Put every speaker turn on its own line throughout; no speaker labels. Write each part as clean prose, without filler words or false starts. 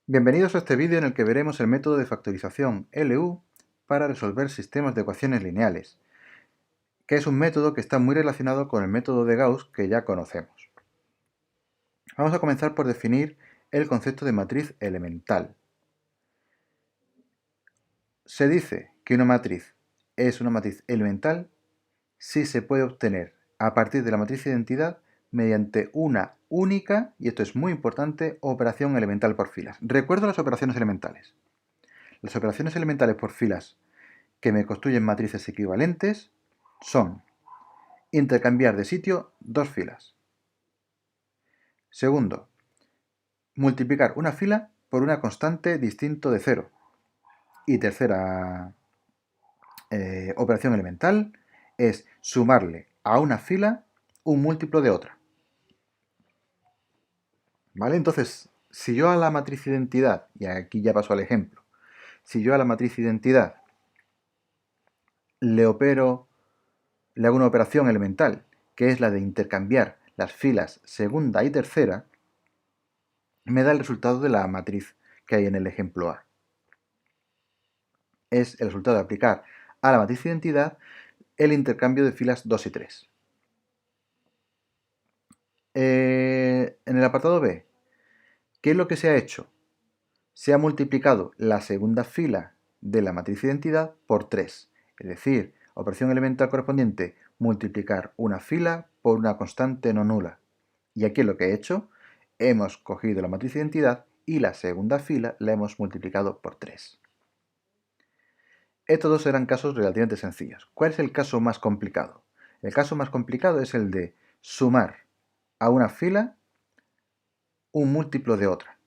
Bienvenidos a este vídeo en el que veremos el método de factorización LU para resolver sistemas de ecuaciones lineales, que es un método que está muy relacionado con el método de Gauss que ya conocemos. Vamos a comenzar por definir el concepto de matriz elemental. Se dice que una matriz es una matriz elemental si se puede obtener a partir de la matriz de identidad mediante una única, y esto es muy importante, operación elemental por filas. Recuerdo las operaciones elementales. Las operaciones elementales por filas que me construyen matrices equivalentes son intercambiar de sitio dos filas. Segundo, multiplicar una fila por una constante distinto de cero. Y tercera operación elemental es sumarle a una fila un múltiplo de otra. ¿Vale? Entonces, si yo a la matriz identidad, y aquí ya paso al ejemplo, si yo a la matriz identidad le hago una operación elemental, que es la de intercambiar las filas segunda y tercera, me da el resultado de la matriz que hay en el ejemplo A. Es el resultado de aplicar a la matriz identidad el intercambio de filas 2 y 3. En el apartado B, ¿qué es lo que se ha hecho? Se ha multiplicado la segunda fila de la matriz identidad por 3. Es decir, operación elemental correspondiente, multiplicar una fila por una constante no nula. Y aquí lo que he hecho, hemos cogido la matriz identidad y la segunda fila la hemos multiplicado por 3. Estos dos eran casos relativamente sencillos. ¿Cuál es el caso más complicado? El caso más complicado es el de sumar a una fila un múltiplo de otra.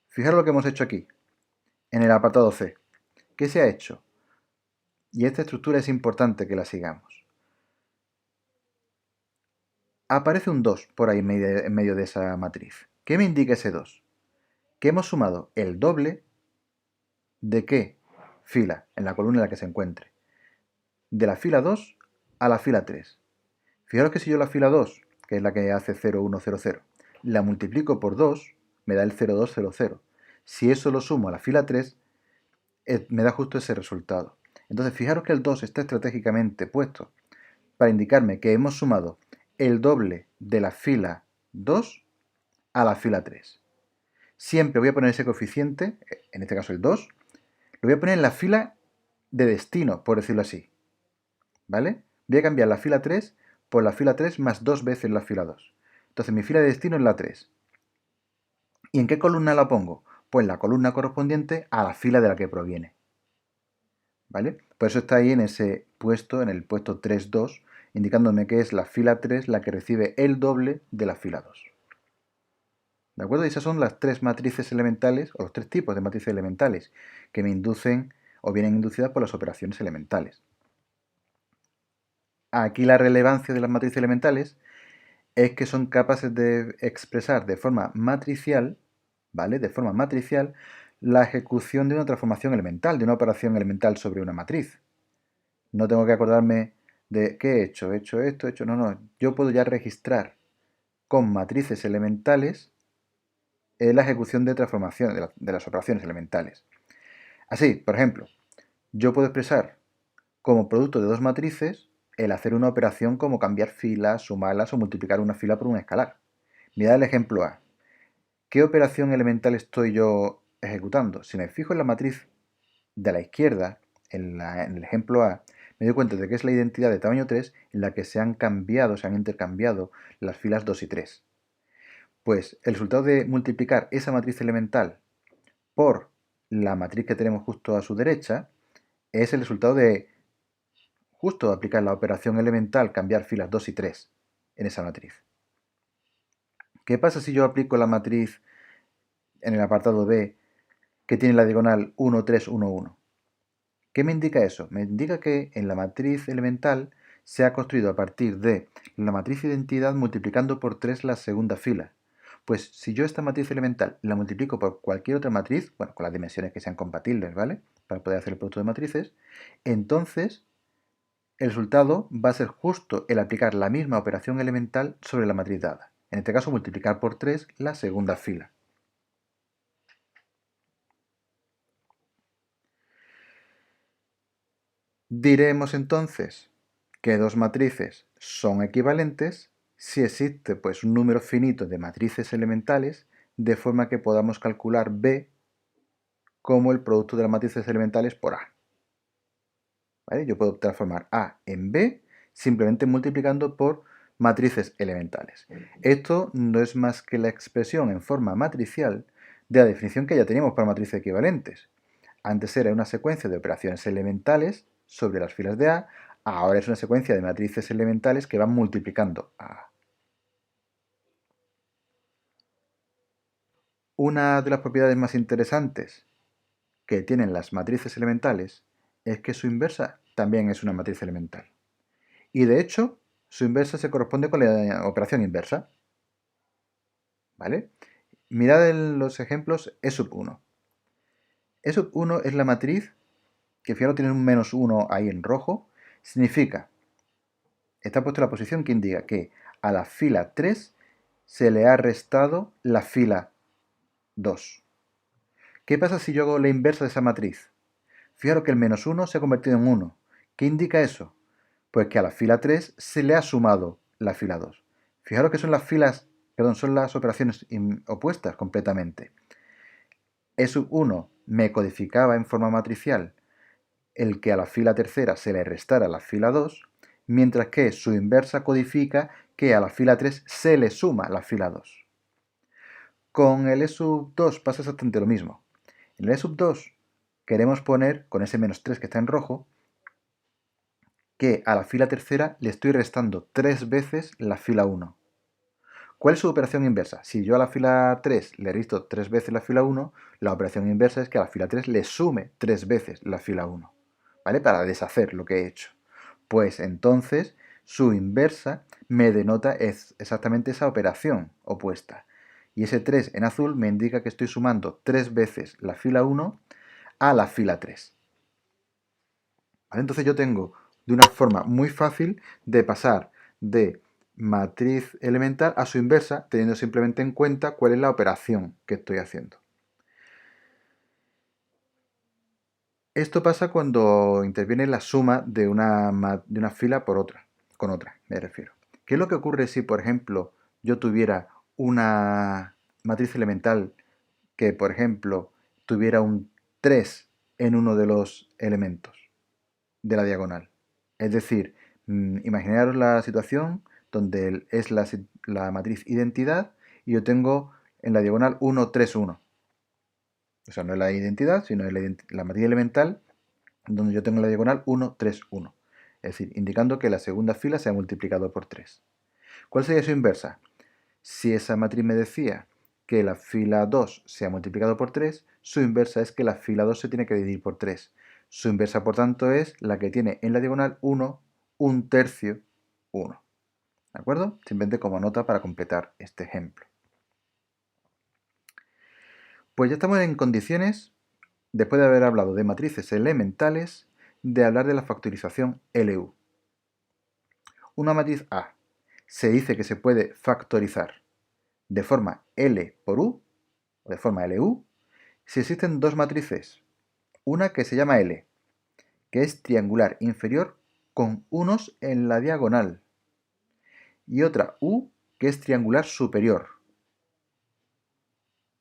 Fijaros lo que hemos hecho aquí, en el apartado C. ¿Qué se ha hecho? Y esta estructura es importante que la sigamos. Aparece un 2 por ahí en medio de esa matriz. ¿Qué me indica ese 2? Que hemos sumado el doble de qué fila, en la columna en la que se encuentre. De la fila 2 a la fila 3. Fijaros que si yo la fila 2, que es la que hace 0, 1, 0, 0, la multiplico por 2, me da el 0, 2, 0, 0. Si eso lo sumo a la fila 3, me da justo ese resultado. Entonces, fijaros que el 2 está estratégicamente puesto para indicarme que hemos sumado el doble de la fila 2 a la fila 3. Siempre voy a poner ese coeficiente, en este caso el 2, lo voy a poner en la fila de destino, por decirlo así. ¿Vale? Voy a cambiar la fila 3 por la fila 3 más 2 veces la fila 2. Entonces mi fila de destino es la 3. ¿Y en qué columna la pongo? Pues en la columna correspondiente a la fila de la que proviene. ¿Vale? Por eso está ahí en ese puesto, en el puesto 3,2, indicándome que es la fila 3 la que recibe el doble de la fila 2. ¿De acuerdo? Y esas son las tres matrices elementales, o los tres tipos de matrices elementales, que me inducen o vienen inducidas por las operaciones elementales. Aquí la relevancia de las matrices elementales es que son capaces de expresar de forma matricial, ¿vale? De forma matricial, la ejecución de una transformación elemental, de una operación elemental sobre una matriz. No tengo que acordarme de qué he hecho esto, he hecho... No. Yo puedo ya registrar con matrices elementales la ejecución de transformación de las operaciones elementales. Así, por ejemplo, yo puedo expresar como producto de dos matrices el hacer una operación como cambiar filas, sumarlas o multiplicar una fila por un escalar. Mirad el ejemplo A. ¿Qué operación elemental estoy yo ejecutando? Si me fijo en la matriz de la izquierda, en el ejemplo A, me doy cuenta de que es la identidad de tamaño 3 en la que se han intercambiado las filas 2 y 3. Pues el resultado de multiplicar esa matriz elemental por la matriz que tenemos justo a su derecha es el resultado de justo aplicar la operación elemental cambiar filas 2 y 3 en esa matriz. ¿Qué pasa si yo aplico la matriz en el apartado B que tiene la diagonal 1, 3, 1, 1? ¿Qué me indica eso? Me indica que en la matriz elemental se ha construido a partir de la matriz identidad multiplicando por 3 la segunda fila. Pues si yo esta matriz elemental la multiplico por cualquier otra matriz, bueno, con las dimensiones que sean compatibles, ¿vale? Para poder hacer el producto de matrices, entonces el resultado va a ser justo el aplicar la misma operación elemental sobre la matriz dada. En este caso, multiplicar por 3 la segunda fila. Diremos entonces que dos matrices son equivalentes si existe pues un número finito de matrices elementales de forma que podamos calcular B como el producto de las matrices elementales por A. ¿Vale? Yo puedo transformar A en B simplemente multiplicando por matrices elementales. Esto no es más que la expresión en forma matricial de la definición que ya teníamos para matrices equivalentes. Antes era una secuencia de operaciones elementales sobre las filas de A, ahora es una secuencia de matrices elementales que van multiplicando a A. Una de las propiedades más interesantes que tienen las matrices elementales es que su inversa también es una matriz elemental. Y de hecho, su inversa se corresponde con la operación inversa. ¿Vale? Mirad en los ejemplos E sub 1. E sub 1 es la matriz que, fijaros, tiene un menos 1 ahí en rojo. Significa, está puesto en la posición que indica que a la fila 3 se le ha restado la fila 2. ¿Qué pasa si yo hago la inversa de esa matriz? Fijaros que el menos 1 se ha convertido en 1. ¿Qué indica eso? Pues que a la fila 3 se le ha sumado la fila 2. Fijaros que son las operaciones opuestas completamente. E sub 1 me codificaba en forma matricial el que a la fila tercera se le restara la fila 2, mientras que su inversa codifica que a la fila 3 se le suma la fila 2. Con el E sub 2 pasa exactamente lo mismo. En el E sub 2 queremos poner, con ese menos 3 que está en rojo, que a la fila tercera le estoy restando 3 veces la fila 1. ¿Cuál es su operación inversa? Si yo a la fila 3 le resto 3 veces la fila 1, la operación inversa es que a la fila 3 le sume 3 veces la fila 1, ¿vale? Para deshacer lo que he hecho. Pues entonces su inversa me denota exactamente esa operación opuesta. Y ese 3 en azul me indica que estoy sumando 3 veces la fila 1 a la fila 3. ¿Vale? Entonces yo tengo de una forma muy fácil de pasar de matriz elemental a su inversa, teniendo simplemente en cuenta cuál es la operación que estoy haciendo. Esto pasa cuando interviene la suma de una fila por otra, con otra, me refiero. ¿Qué es lo que ocurre si, por ejemplo, yo tuviera una matriz elemental que, por ejemplo, tuviera un 3 en uno de los elementos de la diagonal? Es decir, imaginaros la situación donde es la matriz identidad y yo tengo en la diagonal 1, 3, 1. O sea, no es la identidad, sino es la matriz elemental donde yo tengo en la diagonal 1, 3, 1. Es decir, indicando que la segunda fila se ha multiplicado por 3. ¿Cuál sería su inversa? Si esa matriz me decía que la fila 2 se ha multiplicado por 3, su inversa es que la fila 2 se tiene que dividir por 3. Su inversa, por tanto, es la que tiene en la diagonal 1, 1/3, 1. ¿De acuerdo? Simplemente como nota para completar este ejemplo. Pues ya estamos en condiciones, después de haber hablado de matrices elementales, de hablar de la factorización LU. Una matriz A se dice que se puede factorizar de forma L por U, o de forma LU, si existen dos matrices. Una que se llama L, que es triangular inferior con unos en la diagonal, y otra U, que es triangular superior.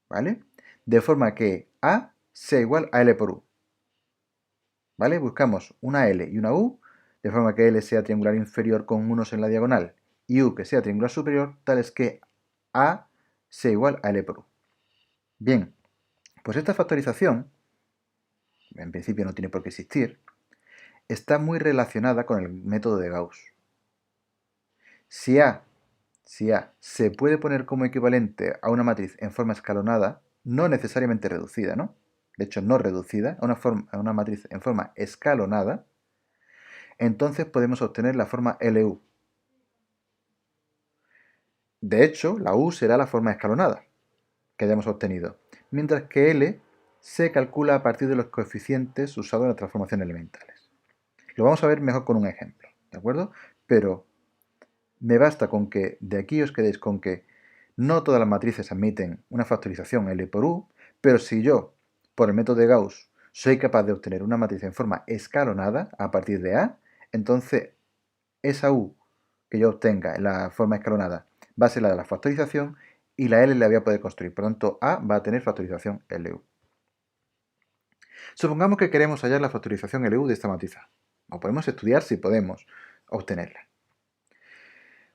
¿Vale? De forma que A sea igual a L por U. ¿Vale? Buscamos una L y una U, de forma que L sea triangular inferior con unos en la diagonal y U que sea triangular superior, tales que A sea igual a L por U. Bien, pues esta factorización, en principio no tiene por qué existir, está muy relacionada con el método de Gauss. Si A se puede poner como equivalente a una matriz en forma escalonada, no necesariamente reducida, ¿no? De hecho, no reducida, a una matriz en forma escalonada, entonces podemos obtener la forma LU. De hecho, la U será la forma escalonada que hayamos obtenido, mientras que L se calcula a partir de los coeficientes usados en las transformaciones elementales. Lo vamos a ver mejor con un ejemplo, ¿de acuerdo? Pero me basta con que de aquí os quedéis con que no todas las matrices admiten una factorización L por U, pero si yo, por el método de Gauss, soy capaz de obtener una matriz en forma escalonada a partir de A, entonces esa U que yo obtenga en la forma escalonada va a ser la de la factorización y la L la voy a poder construir. Por lo tanto, A va a tener factorización LU. Supongamos que queremos hallar la factorización LU de esta matriz A. O podemos estudiar si podemos obtenerla.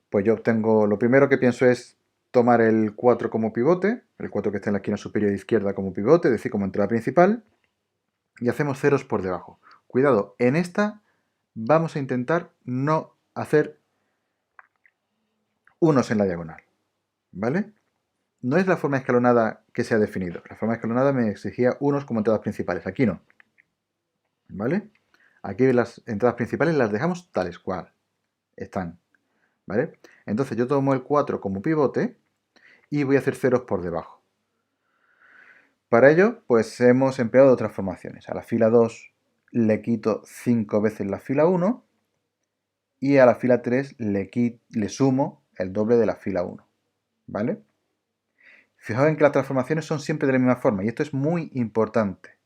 Pues yo obtengo, lo primero que pienso es tomar el 4 como pivote, el 4 que está en la esquina superior izquierda como pivote, es decir, como entrada principal, y hacemos ceros por debajo. Cuidado, en esta vamos a intentar no hacer unos en la diagonal, ¿vale? No es la forma escalonada que se ha definido. La forma escalonada me exigía unos como entradas principales. Aquí no, ¿vale? Aquí las entradas principales las dejamos tales cual están, ¿vale? Entonces yo tomo el 4 como pivote y voy a hacer ceros por debajo. Para ello, pues hemos empleado otras formaciones. A la fila 2 le quito 5 veces la fila 1 y a la fila 3 le sumo el doble de la fila 1, ¿vale? Fijaos en que las transformaciones son siempre de la misma forma y esto es muy importante.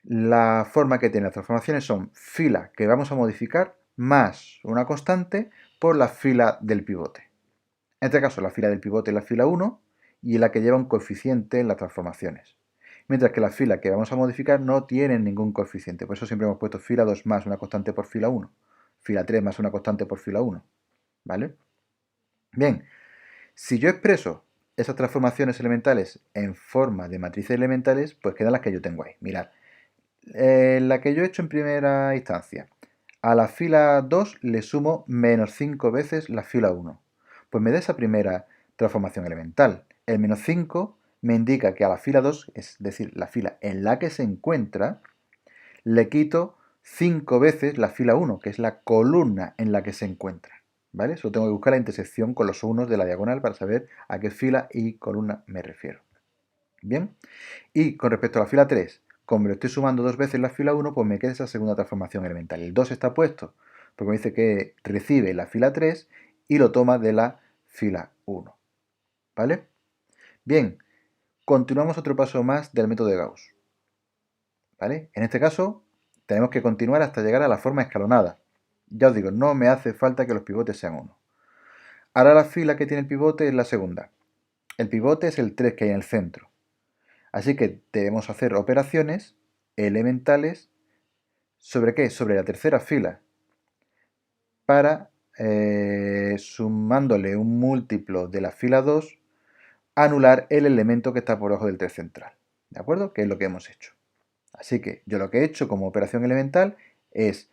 La forma que tienen las transformaciones son fila que vamos a modificar más una constante por la fila del pivote. En este caso, la fila del pivote es la fila 1 y la que lleva un coeficiente en las transformaciones. Mientras que la fila que vamos a modificar no tiene ningún coeficiente. Por eso siempre hemos puesto fila 2 más una constante por fila 1. Fila 3 más una constante por fila 1. ¿Vale? Bien, si yo expreso esas transformaciones elementales en forma de matrices elementales, pues quedan las que yo tengo ahí. Mirad, la que yo he hecho en primera instancia. A la fila 2 le sumo menos 5 veces la fila 1. Pues me da esa primera transformación elemental. El menos 5 me indica que a la fila 2, es decir, la fila en la que se encuentra, le quito 5 veces la fila 1, que es la columna en la que se encuentra. ¿Vale? Solo tengo que buscar la intersección con los unos de la diagonal para saber a qué fila y columna me refiero. Bien, y con respecto a la fila 3, como lo estoy sumando dos veces la fila 1, pues me queda esa segunda transformación elemental. El 2 está puesto porque me dice que recibe la fila 3 y lo toma de la fila 1. ¿Vale? Bien, continuamos otro paso más del método de Gauss. ¿Vale? En este caso, tenemos que continuar hasta llegar a la forma escalonada. Ya os digo, no me hace falta que los pivotes sean 1. Ahora la fila que tiene el pivote es la segunda. El pivote es el 3 que hay en el centro. Así que debemos hacer operaciones elementales ¿sobre qué? Sobre la tercera fila para, sumándole un múltiplo de la fila 2, anular el elemento que está por debajo del 3 central. ¿De acuerdo? Que es lo que hemos hecho. Así que yo lo que he hecho como operación elemental es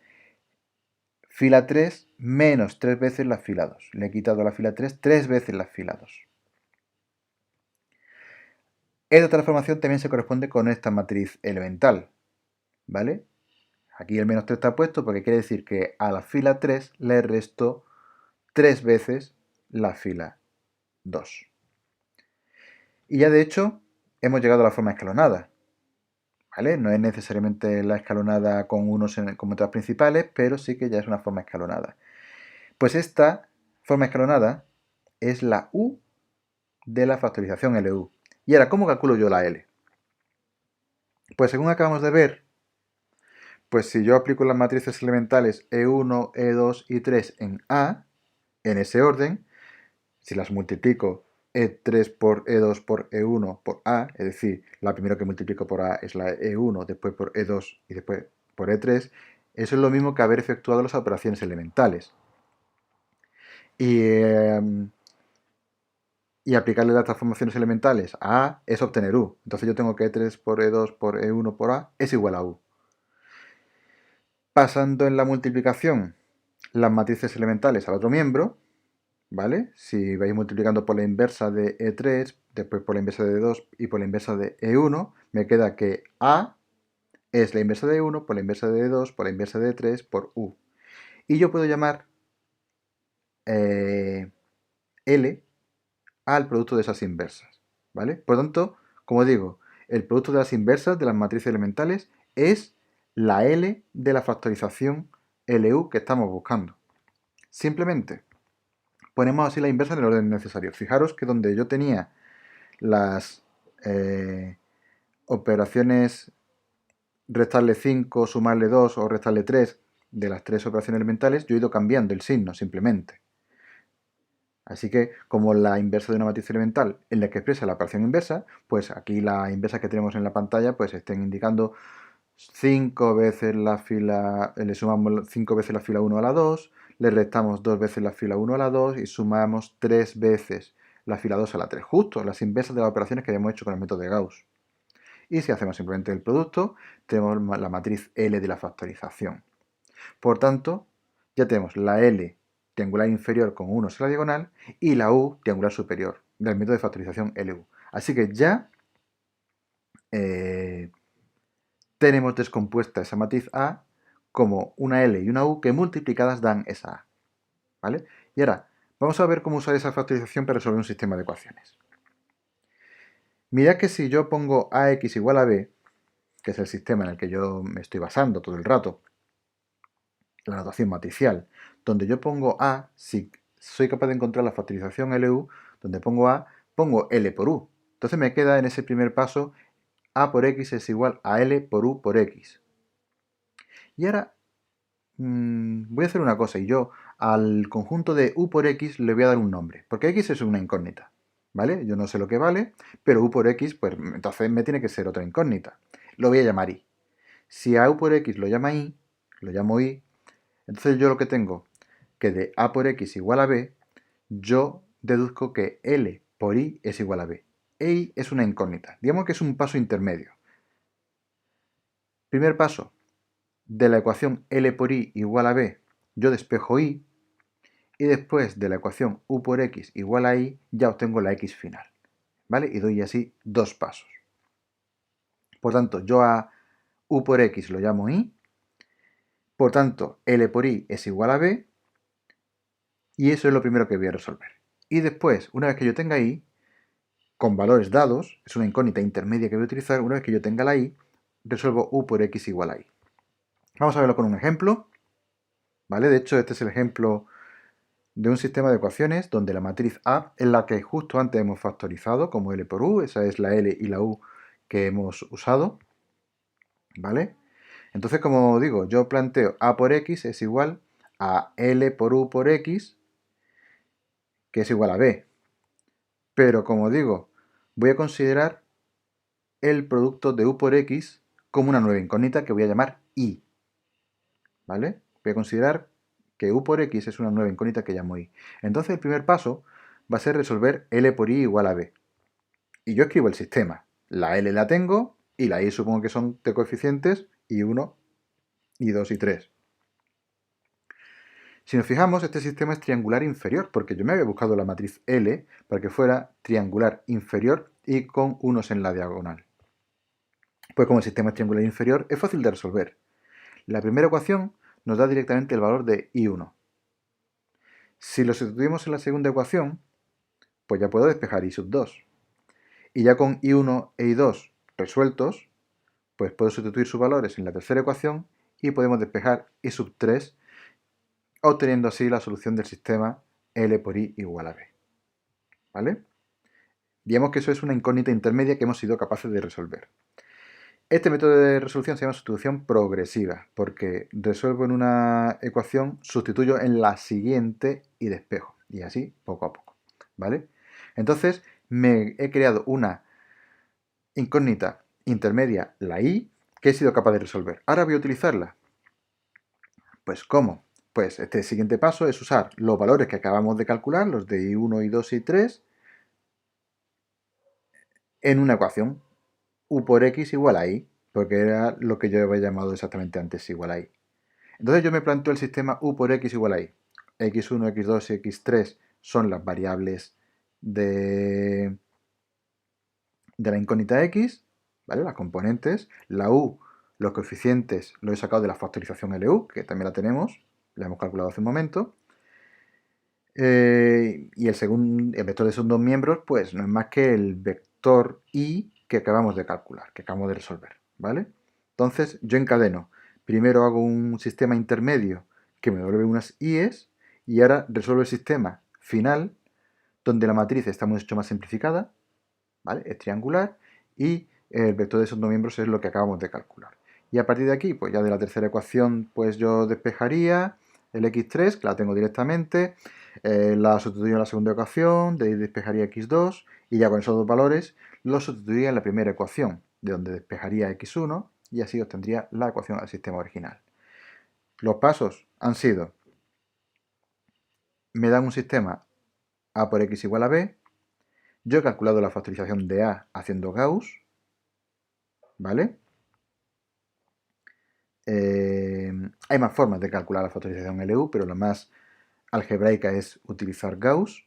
fila 3 menos 3 veces la fila 2. Le he quitado a la fila 3 veces la fila 2. Esta transformación también se corresponde con esta matriz elemental, ¿vale? Aquí el menos 3 está puesto porque quiere decir que a la fila 3 le resto 3 veces la fila 2. Y ya de hecho hemos llegado a la forma escalonada, ¿vale? No es necesariamente la escalonada con unos como entradas principales, pero sí que ya es una forma escalonada. Pues esta forma escalonada es la U de la factorización LU. Y ahora, ¿cómo calculo yo la L? Pues según acabamos de ver, pues si yo aplico las matrices elementales E1, E2 y 3 en A, en ese orden, si las multiplico E3 por E2 por E1 por A, es decir, la primera que multiplico por A es la E1, después por E2 y después por E3, eso es lo mismo que haber efectuado las operaciones elementales. Y aplicarle las transformaciones elementales a A es obtener U. Entonces yo tengo que E3 por E2 por E1 por A es igual a U. Pasando en la multiplicación las matrices elementales al otro miembro, ¿vale? Si vais multiplicando por la inversa de E3, después por la inversa de E2 y por la inversa de E1, me queda que A es la inversa de E1 por la inversa de E2 por la inversa de E3 por U. Y yo puedo llamar L al producto de esas inversas, ¿vale? Por lo tanto, como digo, el producto de las inversas de las matrices elementales es la L de la factorización LU que estamos buscando. Simplemente ponemos así la inversa en el orden necesario. Fijaros que donde yo tenía las operaciones restarle 5, sumarle 2 o restarle 3 de las 3 operaciones elementales, yo he ido cambiando el signo simplemente. Así que, como la inversa de una matriz elemental en la que expresa la operación inversa, pues aquí la inversa que tenemos en la pantalla pues estén indicando 5 veces la fila, le sumamos 5 veces la fila 1 a la 2, le restamos 2 veces la fila 1 a la 2 y sumamos 3 veces la fila 2 a la 3, justo las inversas de las operaciones que habíamos hecho con el método de Gauss. Y si hacemos simplemente el producto, tenemos la matriz L de la factorización. Por tanto, ya tenemos la L triangular inferior con 1 en la diagonal y la U triangular superior del método de factorización LU. Así que ya tenemos descompuesta esa matriz A como una L y una U que multiplicadas dan esa A. ¿Vale? Y ahora, vamos a ver cómo usar esa factorización para resolver un sistema de ecuaciones. Mirad que si yo pongo AX igual a B, que es el sistema en el que yo me estoy basando todo el rato, la notación matricial, donde yo pongo A, si soy capaz de encontrar la factorización LU, donde pongo A, pongo L por U. Entonces me queda en ese primer paso A por X es igual a L por U por X. Y ahora voy a hacer una cosa y yo al conjunto de U por X le voy a dar un nombre, porque X es una incógnita, ¿vale? Yo no sé lo que vale, pero U por X, pues entonces me tiene que ser otra incógnita. Lo voy a llamar Y. Si a U por X lo llamo Y, entonces yo lo que tengo que de A por X igual a B, yo deduzco que L por I es igual a B. E I es una incógnita. Digamos que es un paso intermedio. Primer paso, de la ecuación L por I igual a B, yo despejo I, y después de la ecuación U por X igual a I, ya obtengo la X final. ¿Vale? Y doy así dos pasos. Por tanto, yo a U por X lo llamo I, por tanto, L por I es igual a B, y eso es lo primero que voy a resolver. Y después, una vez que yo tenga I, con valores dados, es una incógnita intermedia que voy a utilizar, una vez que yo tenga la I, resuelvo U por X igual a I. Vamos a verlo con un ejemplo, ¿vale? De hecho, este es el ejemplo de un sistema de ecuaciones donde la matriz A es la que justo antes hemos factorizado como L por U, esa es la L y la U que hemos usado, ¿vale? Entonces, como digo, yo planteo A por X es igual a L por U por X, que es igual a B. Pero como digo, voy a considerar el producto de U por X como una nueva incógnita que voy a llamar I, ¿vale? Voy a considerar que U por X es una nueva incógnita que llamo I. Entonces el primer paso va a ser resolver L por I igual a B. Y yo escribo el sistema. La L la tengo y la I supongo que son de coeficientes I1, I2 y 3. Si nos fijamos, este sistema es triangular inferior, porque yo me había buscado la matriz L para que fuera triangular inferior y con unos en la diagonal. Pues como el sistema es triangular inferior, es fácil de resolver. La primera ecuación nos da directamente el valor de I1. Si lo sustituimos en la segunda ecuación, pues ya puedo despejar I sub 2. Y ya con I1 e I2 resueltos, pues puedo sustituir sus valores en la tercera ecuación y podemos despejar I sub 3, obteniendo así la solución del sistema L por I igual a B. ¿Vale? Digamos que eso es una incógnita intermedia que hemos sido capaces de resolver. Este método de resolución se llama sustitución progresiva, porque resuelvo en una ecuación, sustituyo en la siguiente y despejo. Y así, poco a poco. ¿Vale? Entonces, me he creado una incógnita intermedia, la I, que he sido capaz de resolver. Ahora voy a utilizarla. Pues, ¿cómo? Pues este siguiente paso es usar los valores que acabamos de calcular, los de I1, I2 y 3, en una ecuación. U por X igual a I, porque era lo que yo había llamado exactamente antes igual a I. Entonces yo me planteo el sistema U por X igual a I. X1, X2 y X3 son las variables de la incógnita X, ¿vale? Las componentes. La U, los coeficientes, lo he sacado de la factorización LU, que también la tenemos, la hemos calculado hace un momento. Y el vector de esos dos miembros, pues no es más que el vector I que acabamos de calcular, que acabamos de resolver, ¿vale? Entonces yo encadeno. Primero hago un sistema intermedio que me devuelve unas I's y ahora resuelvo el sistema final donde la matriz está mucho más simplificada, ¿vale? Es triangular y el vector de esos dos miembros es lo que acabamos de calcular. Y a partir de aquí, pues ya de la tercera ecuación, pues yo despejaría el x3, que la tengo directamente, la sustituyo en la segunda ecuación, de ahí despejaría x2, y ya con esos dos valores los sustituiría en la primera ecuación, de donde despejaría x1, y así obtendría la ecuación del sistema original. Los pasos han sido, me dan un sistema a por x igual a b, yo he calculado la factorización de a haciendo Gauss, ¿vale? Hay más formas de calcular la factorización LU, pero la más algebraica es utilizar Gauss.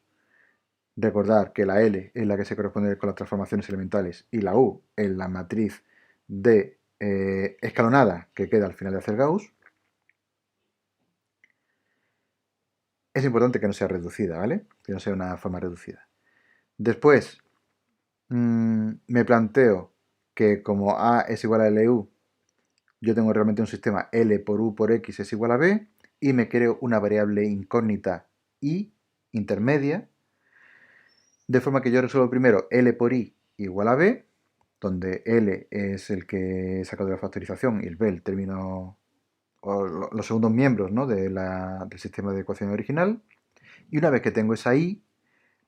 Recordar que la L es la que se corresponde con las transformaciones elementales y la U es la matriz de escalonada que queda al final de hacer Gauss. Es importante que no sea reducida, ¿vale? Que no sea una forma reducida. Después, me planteo que como A es igual a LU, yo tengo realmente un sistema L por U por X es igual a B, y me creo una variable incógnita I intermedia, de forma que yo resuelvo primero L por I igual a B, donde L es el que he sacado de la factorización y el B el término o los segundos miembros, ¿no?, del sistema de ecuación original. Y una vez que tengo esa I,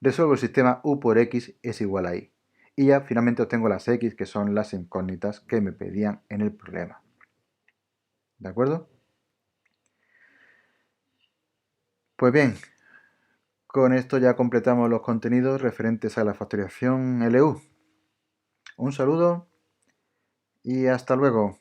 resuelvo el sistema U por X es igual a I. Y ya finalmente obtengo las X, que son las incógnitas que me pedían en el problema. ¿De acuerdo? Pues bien, con esto ya completamos los contenidos referentes a la factorización LU. Un saludo y hasta luego.